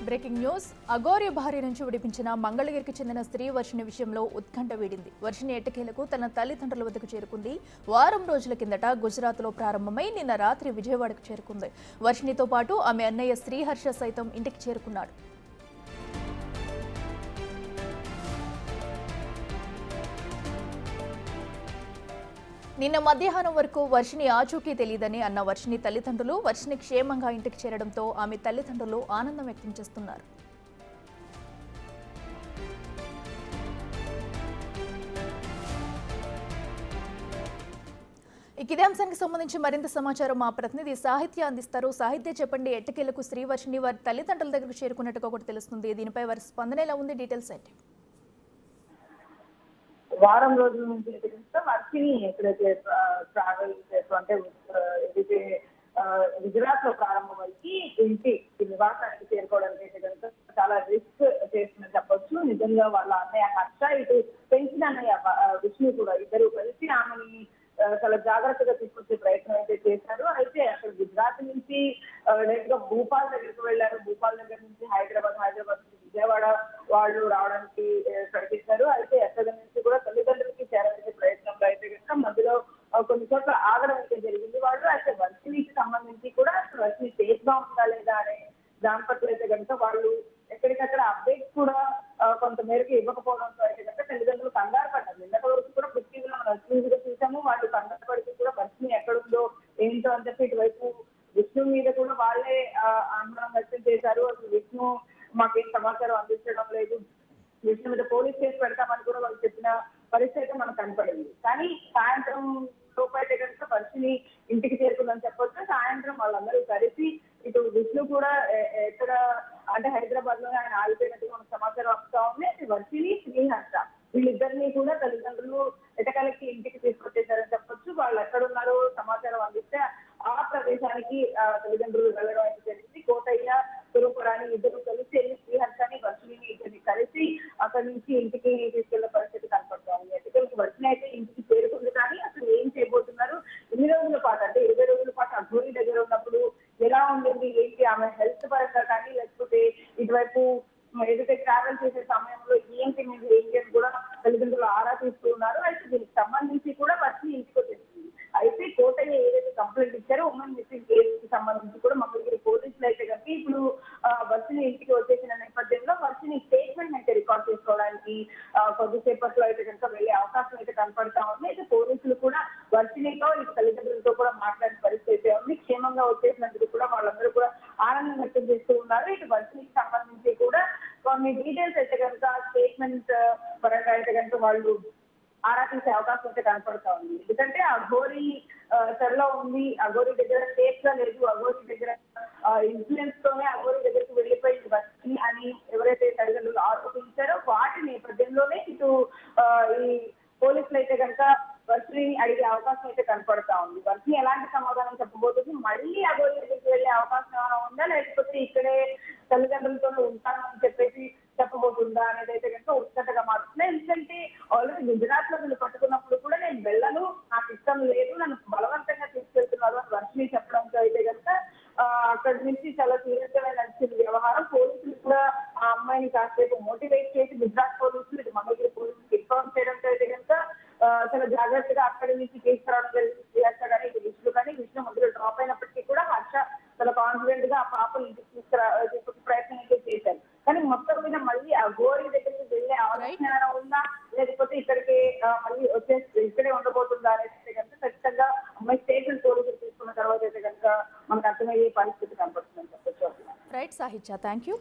Breaking news. Aghori భార్య నుంచి విడిపించిన మంగళగిరికి చెందిన స్త్రీ వర్షిణి విషయంలో ఉత్కంఠ వీడింది. వర్షిణి ఎట్టకేలకు తన తల్లిదండ్రుల వద్దకు చేరుకుంది. వారం రోజుల కిందట గుజరాత్లో ప్రారంభమై నిన్న రాత్రి విజయవాడకు చేరుకుంది. వర్షిణితో పాటు ఆమె అన్నయ్య శ్రీహర్ష సైతం ఇంటికి చేరుకున్నాడు. నిన్న మధ్యాహ్నం వరకు వర్షిణి ఆచూకీ తెలియదని అన్న వర్షిణి తల్లిదండ్రులు వర్షిణి క్షేమంగా ఇంటికి చేరడంతో ఆమె తల్లిదండ్రులు ఆనందం వ్యక్తం చేస్తున్నారు. ఇదే అంశానికి సంబంధించి మరింత సమాచారం మా ప్రతినిధి సాహిత్య అందిస్తారు. సాహిత్య చెప్పండి, ఎట్టకేలకు శ్రీవర్షిణి వారి తల్లిదండ్రుల దగ్గరకు చేరుకున్నట్టుగా కూడా తెలుస్తుంది. దీనిపై వారి స్పందన ఎలా ఉంది? డీటెయిల్స్ ఏంటి? వారం రోజుల నుంచి వర్షిణి ఎక్కడైతే ట్రావెల్ చేస్తూ అంటే ఏదైతే గుజరాత్ లో ప్రారంభమయ్యి ఇంటి నివాసానికి చేరుకోవడానికి అయితే కనుక చాలా రిస్క్ చేస్తుందని చెప్పొచ్చు. నిజంగా వాళ్ళ అన్నయ్య హర్ష, ఇటు పెంచిన అన్నయ్య విష్ణు కూడా ఇద్దరు కలిసి ఆమెని చాలా జాగ్రత్తగా తీసుకొచ్చే ప్రయత్నం అయితే చేశారు. అయితే అక్కడ గుజరాత్ నుంచి డైరెక్ట్ గా భూపాల్ దగ్గరికి వెళ్ళారు. భూపాల్ దగ్గర నుంచి హైదరాబాద్ నుంచి విజయవాడ వాళ్ళు రావడానికి ప్రయత్నించారు. అయితే ఎక్కడి నుంచి కూడా తల్లిదండ్రులకి చేరవేసే ప్రయత్నంలో అయితే కనుక మధ్యలో కొన్ని చోట్ల ఆగడం అయితే జరిగింది. వాళ్ళు అయితే వర్షిణికి సంబంధించి కూడా వర్షిణి సేఫ్ గా ఉందా లేదా అనే దాని పట్ల అయితే కనుక వాళ్ళు ఎక్కడికక్కడ అప్డేట్స్ కూడా కొంత మేరకు ఇవ్వకపోవడంతో అయితే కనుక తల్లిదండ్రులు కంగారు పడ్డారు. నిన్నటి వరకు కూడా పృథ్వీలో మనం వర్షిణి చూసాము. వాళ్ళు కంగారు పడితే కూడా వర్షిణి ఎక్కడుందో ఏంటో అని చెప్పి ఇటువైపు విష్ణు మీద కూడా వాళ్ళే అనుమానం వ్యక్తం చేశారు. అసలు విష్ణు మాకేం సమాచారం అందించడం లేదు, విషయం మీద పోలీస్ కేసు పెడతామని కూడా వాళ్ళు చెప్పిన పరిస్థితి అయితే మనకు కనపడింది. కానీ సాయంత్రం లోపు అయితే కనుక వర్షిణి ఇంటికి చేరుకుందని చెప్పొచ్చు. సాయంత్రం వాళ్ళందరూ కలిసి ఇటు విష్ణు కూడా ఎక్కడ అంటే హైదరాబాద్ లోనే ఆయన ఆగిపోయినట్టు మనకు సమాచారం వస్తా ఉంది. వర్షిణి, శ్రీహర్ష వీళ్ళిద్దరినీ కూడా తల్లిదండ్రులు ఎటకాలకి ఇంటికి తీసుకొచ్చేసారని చెప్పొచ్చు. వాళ్ళు ఎక్కడున్నారో సమాచారం అందిస్తే ఆ ప్రదేశానికి తల్లిదండ్రులు వెళ్ళడం అయితే జరిగింది. కోటయ్య, తురుపురాని ఇద్దరు కలిసి శ్రీహర్షని, వర్షిణిని ఇద్దరిని కలిసి అక్కడి నుంచి ఇంటికి తీసుకెళ్లే పరిస్థితి కనపడుతోంది. ఎటుకలకు వర్షిణి అయితే ఇంటికి చేరుకుంది. కానీ అసలు ఏం చేయబోతున్నారు, ఇన్ని రోజుల పాటు అంటే 20 రోజుల పాటు అఘోరి దగ్గర ఉన్నప్పుడు ఎలా ఉండింది, ఏంటి ఆమె హెల్త్ పరంగా కానీ లేకపోతే ఇటువైపు ఏదైతే ట్రావెల్ చేసే సమయంలో ఏంటి మీరు ఏంటి అని కూడా తల్లిదండ్రులు ఆరా తీస్తూ ఉన్నారు. అయితే దీనికి సంబంధించి కూడా వర్షిణి ఇంటికి వచ్చేసింది. అయితే కోటయ్య ఏదైతే కంప్లైంట్ ఇచ్చారో ఉమెన్ మిస్సింగ్ కేసుకి సంబంధించి కూడా మంగళగిరి పోలీసులు అయితే కనుక ఇప్పుడు వర్షిణి ఇంటికి వచ్చేసిన నేపథ్యంలో వర్షిణి స్టేట్మెంట్ అయితే రికార్డ్ చేసుకోవడానికి కొద్దిసేపట్లో అయితే కనుక వెళ్లే అవకాశం అయితే కనపడతా ఉంది. అయితే పోలీసులు కూడా వర్షిణితో ఇటు తల్లిదండ్రులతో కూడా మాట్లాడిన పరిస్థితి అయితే ఉంది. క్షేమంగా వచ్చేసినందుకు కూడా వాళ్ళందరూ కూడా ఆనందం వ్యక్తం చేస్తూ ఉన్నారు. ఇటు వర్షిణికి సంబంధించి కూడా కొన్ని డీటెయిల్స్ అయితే కనుక స్టేట్మెంట్ పరంగా అయితే కనుక వాళ్ళు ఆరా తీసే అవకాశం అయితే కనపడతా ఉంది. ఎందుకంటే అఘోరి చెరలో ఉంది, అఘోరి దగ్గర సేఫ్ గా లేదు, అఘోరి దగ్గర ఇన్ఫ్లుయెన్స్ తోనే అఘోరి దగ్గరికి వెళ్ళిపోయింది వర్షిణి అని ఎవరైతే తల్లిదండ్రులు ఆరోపించారో వాటి నేపథ్యంలోనే ఇటు ఈ పోలీసులు అయితే కనుక వర్షిణిని అడిగే అవకాశం అయితే కనపడతా ఉంది. వర్షిణి ఎలాంటి సమాధానం చెప్పబోతుంది, మళ్ళీ అఘోరి దగ్గరికి వెళ్ళే అవకాశం ఏమైనా ఉందా, లేకపోతే ఇక్కడే తల్లిదండ్రులతోనే ఉంటానని చెప్పేసి చెప్పబోతుందా అనేది అయితే కనుక ఉత్కంఠగా మారుతుంది. ఎందుకంటే ఆల్రెడీ గుజరాత్ లో వీళ్ళు పట్టుకున్నప్పుడు కూడా నేను వెళ్ళను, నాకు ఇష్టం లేదు, నన్ను బలవంతంగా తీసుకెళ్తున్నారు అని వర్షిణి చెప్పడంతో అయితే కనుక అక్కడి నుంచి చాలా సీరియస్ గా నడిచింది వ్యవహారం. పోలీసులు కూడా ఆ అమ్మాయిని కాసేపు మోటివేట్ చేసి గుజరాత్ పోలీసులు ఇటు మంగళగిరి పోలీసులు ఇన్ఫార్మ్ చేయడంతో అయితే కనుక చాలా జాగ్రత్తగా అక్కడి నుంచి తీసుకురావడం జరిగింది. శ్రీహర్ష కానీ ఇటు విష్ణు కానీ, విష్ణు మధ్యలో డ్రాప్ అయినప్పటికీ కూడా హర్ష చాలా కాన్ఫిడెంట్ గా ఆ పాపను ఇంటికి తీసుకునే ప్రయత్నం అయితే చేశారు. కానీ మొత్తం మీద మళ్ళీ ఆ గోరి దగ్గరికి వెళ్ళే అవకాశం ఉందా, లేకపోతే ఇక్కడికి మళ్ళీ ఇక్కడే ఉండబోతుందా అనేది కనుక ఖచ్చితంగా అమ్మాయి స్టేషన్ పోలీసులు తీసుకున్న తర్వాత అయితే కనుక మనకు అర్థమయ్యే పరిస్థితి కనపడుతుందని చెప్పొచ్చు. రైట్ సాహిత్య, థ్యాంక్ యూ.